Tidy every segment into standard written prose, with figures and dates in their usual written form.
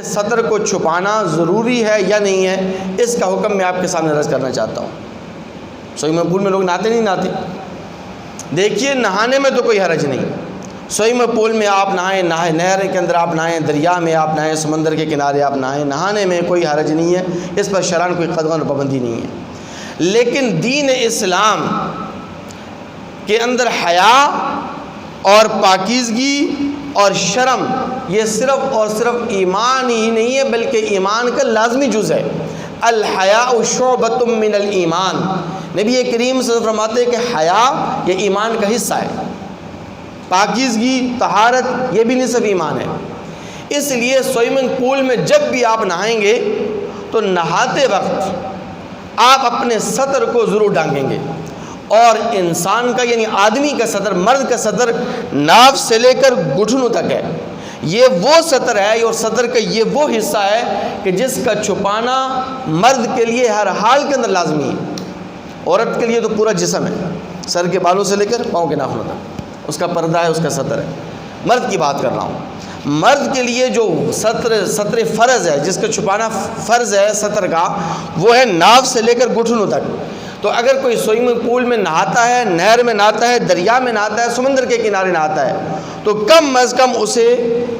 سطر کو چھپانا ضروری ہے یا نہیں ہے، اس کا حکم میں آپ کے سامنے عرض کرنا چاہتا ہوں۔ سوئمنگ پول میں لوگ نہاتے نہیں نہاتے؟ دیکھیے، نہانے میں تو کوئی حرج نہیں، سوئمنگ پول میں آپ نہائیں، نہر کے اندر آپ نہائیں، دریا میں آپ نہائیں، سمندر کے کنارے آپ نہائیں، نہانے میں کوئی حرج نہیں ہے، اس پر شرعاً کوئی قدغن اور پابندی نہیں ہے۔ لیکن دین اسلام کے اندر حیا اور پاکیزگی اور شرم یہ صرف اور صرف ایمان ہی نہیں ہے، بلکہ ایمان کا لازمی جز ہے۔ الحیاء شعبۃ من الایمان، نبی کریم صلی اللہ علیہ وسلم فرماتے ہیں کہ حیا یہ ایمان کا حصہ ہے، پاکیزگی طہارت یہ بھی نصف ایمان ہے۔ اس لیے سوئمنگ پول میں جب بھی آپ نہائیں گے تو نہاتے وقت آپ اپنے سطر کو ضرور ڈھانگیں گے، اور انسان کا یعنی آدمی کا سطر، مرد کا سطر ناف سے لے کر گھٹنوں تک ہے، یہ وہ سطر ہے اور سطر کا یہ وہ حصہ ہے کہ جس کا چھپانا مرد کے لیے ہر حال کے اندر لازمی ہے۔ عورت کے لیے تو پورا جسم ہے، سر کے بالوں سے لے کر پاؤں کے ناخنوں تک اس کا پردہ ہے، اس کا سطر ہے۔ مرد کی بات کر رہا ہوں، مرد کے لیے جو سطر فرض ہے، جس کا چھپانا فرض ہے سطر کا، وہ ہے ناف سے لے کر گھٹنوں تک۔ تو اگر کوئی سوئمنگ پول میں نہاتا ہے، نہر میں نہاتا ہے، دریا میں نہاتا ہے، سمندر کے کنارے نہاتا ہے، تو کم از کم اسے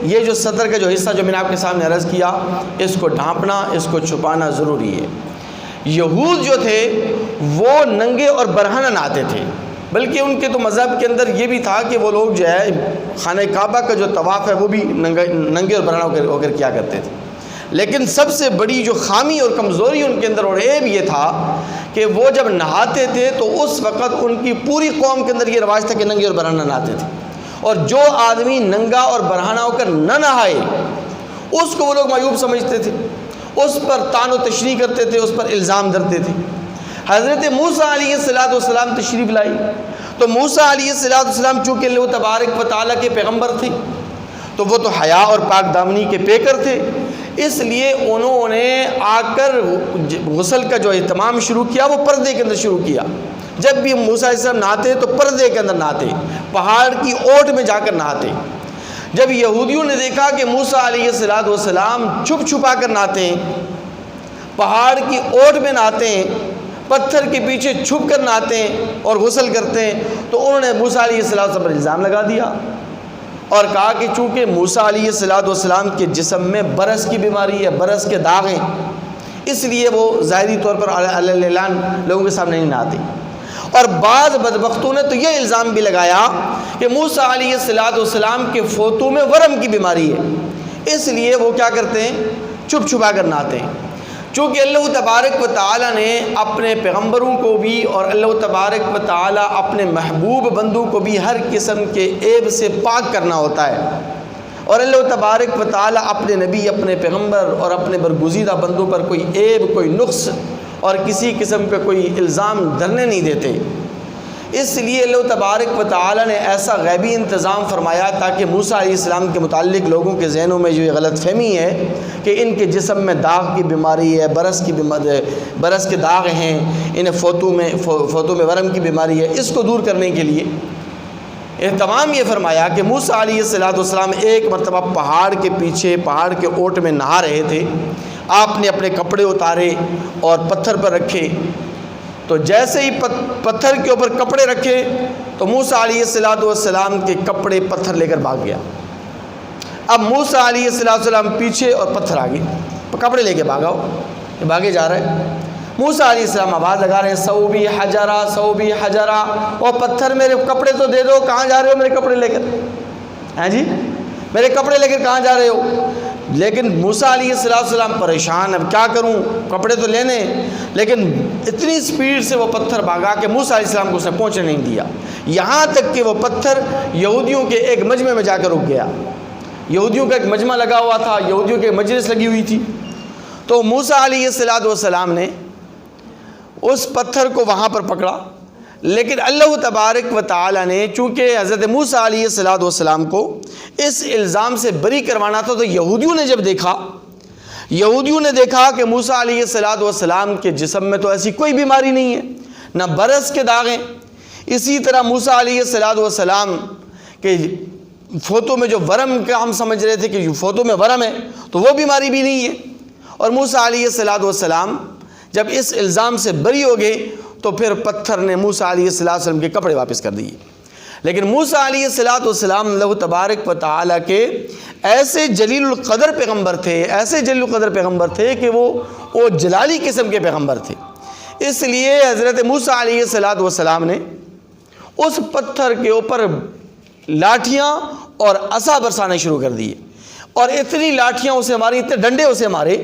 یہ جو سطر کا جو حصہ جو میں نے آپ کے سامنے عرض کیا، اس کو ڈھانپنا، اس کو چھپانا ضروری ہے۔ یہود جو تھے وہ ننگے اور برہنہ نہاتے تھے، بلکہ ان کے تو مذہب کے اندر یہ بھی تھا کہ وہ لوگ جو ہے خانہ کعبہ کا جو طواف ہے وہ بھی ننگے اور برہنہ ہو کر کیا کرتے تھے۔ لیکن سب سے بڑی جو خامی اور کمزوری ان کے اندر اور عیب یہ تھا کہ وہ جب نہاتے تھے تو اس وقت ان کی پوری قوم کے اندر یہ رواج تھا کہ ننگے اور برہنہ نہاتے تھے، اور جو آدمی ننگا اور برہنہ ہو کر نہ نہائے اس کو وہ لوگ معیوب سمجھتے تھے، اس پر طعن و تشریح کرتے تھے، اس پر الزام دھرتے تھے۔ حضرت موسیٰ علیہ السلام تشریف لائی تو موسیٰ علیہ السلام چونکہ اللہ تبارک و تعالیٰ کے پیغمبر تھے تو وہ تو حیا اور پاک دامنی کے پیکر تھے، اس لیے انہوں نے آ کر غسل کا جو اہتمام شروع کیا وہ پردے کے اندر شروع کیا۔ جب بھی موسیٰ علیہ السلام نہاتے تو پردے کے اندر نہاتے، پہاڑ کی اوٹ میں جا کر نہاتے۔ جب یہودیوں نے دیکھا کہ موسیٰ علیہ السلام چھپ چھپا کر نہاتے ہیں، پہاڑ کی اوٹ میں نہاتے ہیں، پتھر کے پیچھے چھپ کر نہاتے ہیں اور غسل کرتے ہیں، تو انہوں نے موسیٰ علیہ السلام پر الزام لگا دیا اور کہا کہ چونکہ موسیٰ علیہ السلام کے جسم میں برس کی بیماری ہے، برس کے داغ ہیں، اس لیے وہ ظاہری طور پر علی اعلان لوگوں کے سامنے نہیں نہاتے۔ اور بعض بدبختوں نے تو یہ الزام بھی لگایا کہ موسیٰ علیہ السلام کے فوتوں میں ورم کی بیماری ہے، اس لیے وہ کیا کرتے ہیں، چھپ چھپا کر نہاتے ہیں۔ چونکہ اللہ تبارک و تعالیٰ نے اپنے پیغمبروں کو بھی اور اللہ تبارک و تعالیٰ اپنے محبوب بندوں کو بھی ہر قسم کے عیب سے پاک کرنا ہوتا ہے، اور اللہ تبارک و تعالیٰ اپنے نبی، اپنے پیغمبر اور اپنے برگزیدہ بندوں پر کوئی عیب، کوئی نقص اور کسی قسم کا کوئی الزام دھرنے نہیں دیتے۔ اس لیے اللہ تبارک و تعالیٰ نے ایسا غیبی انتظام فرمایا تاکہ موسیٰ علیہ السلام کے متعلق لوگوں کے ذہنوں میں جو یہ غلط فہمی ہے کہ ان کے جسم میں داغ کی بیماری ہے، برس کے داغ ہیں، انہیں فوتوں میں ورم کی بیماری ہے، اس کو دور کرنے کے لیے اہتمام یہ فرمایا کہ موسیٰ علیہ السلام ایک مرتبہ پہاڑ کے پیچھے، پہاڑ کے اوٹ میں نہا رہے تھے، آپ نے اپنے کپڑے اتارے اور پتھر پر رکھے، تو جیسے ہی پتھر کے اوپر کپڑے رکھے تو موسیٰ علیہ السلام کے کپڑے پتھر لے کر بھاگ گیا۔ اب موسیٰ علیہ السلام پیچھے اور پتھر آگے، کپڑے لے کے بھاگے جا رہے ہیں۔ موسیٰ علیہ السلام آواز لگا رہے ہیں، صوبی حجرا صوبی حجرا، اور پتھر میرے کپڑے تو دے دو، کہاں جا رہے ہو میرے کپڑے لے کر؟ ہاں جی، میرے کپڑے لے کر کہاں جا رہے ہو؟ لیکن موسیٰ علیہ السلام پریشان، اب کیا کروں، کپڑے تو لینے، لیکن اتنی سپیڈ سے وہ پتھر بھاگا کہ موسیٰ علیہ السلام کو اس نے پہنچنے نہیں دیا، یہاں تک کہ وہ پتھر یہودیوں کے ایک مجمع میں جا کر رک گیا۔ یہودیوں کا ایک مجمع لگا ہوا تھا، یہودیوں کی مجلس لگی ہوئی تھی، تو موسیٰ علیہ السلام نے اس پتھر کو وہاں پر پکڑا، لیکن اللہ تبارک و تعالیٰ نے چونکہ حضرت موسیٰ علیہ السلام کو اس الزام سے بری کروانا تھا، تو یہودیوں نے جب دیکھا، یہودیوں نے دیکھا کہ موسیٰ علیہ السلام کے جسم میں تو ایسی کوئی بیماری نہیں ہے، نہ برس کے داغ ہیں، اسی طرح موسیٰ علیہ السلام کے فوتوں میں جو ورم کا ہم سمجھ رہے تھے کہ فوتوں میں ورم ہے، تو وہ بیماری بھی نہیں ہے۔ اور موسیٰ علیہ السلام جب اس الزام سے بری ہو گئے تو پھر پتھر نے موسیٰ علیہ السلام کے کپڑے واپس کر دیے۔ لیکن موسیٰ علیہ السلام اللہ تبارک و تعالیٰ کے ایسے جلیل القدر پیغمبر تھے، ایسے جلیل القدر پیغمبر تھے کہ وہ جلالی قسم کے پیغمبر تھے۔ اس لیے حضرت موسیٰ علیہ السلام نے اس پتھر کے اوپر لاٹھیاں اور عصا برسانے شروع کر دیے، اور اتنی لاٹھیاں اسے ماری، اتنے ڈنڈے اسے مارے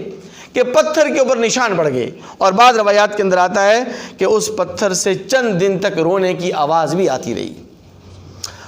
کہ پتھر کے اوپر نشان پڑ گئے۔ اور بعض روایات کے اندر آتا ہے کہ اس پتھر سے چند دن تک رونے کی آواز بھی آتی رہی۔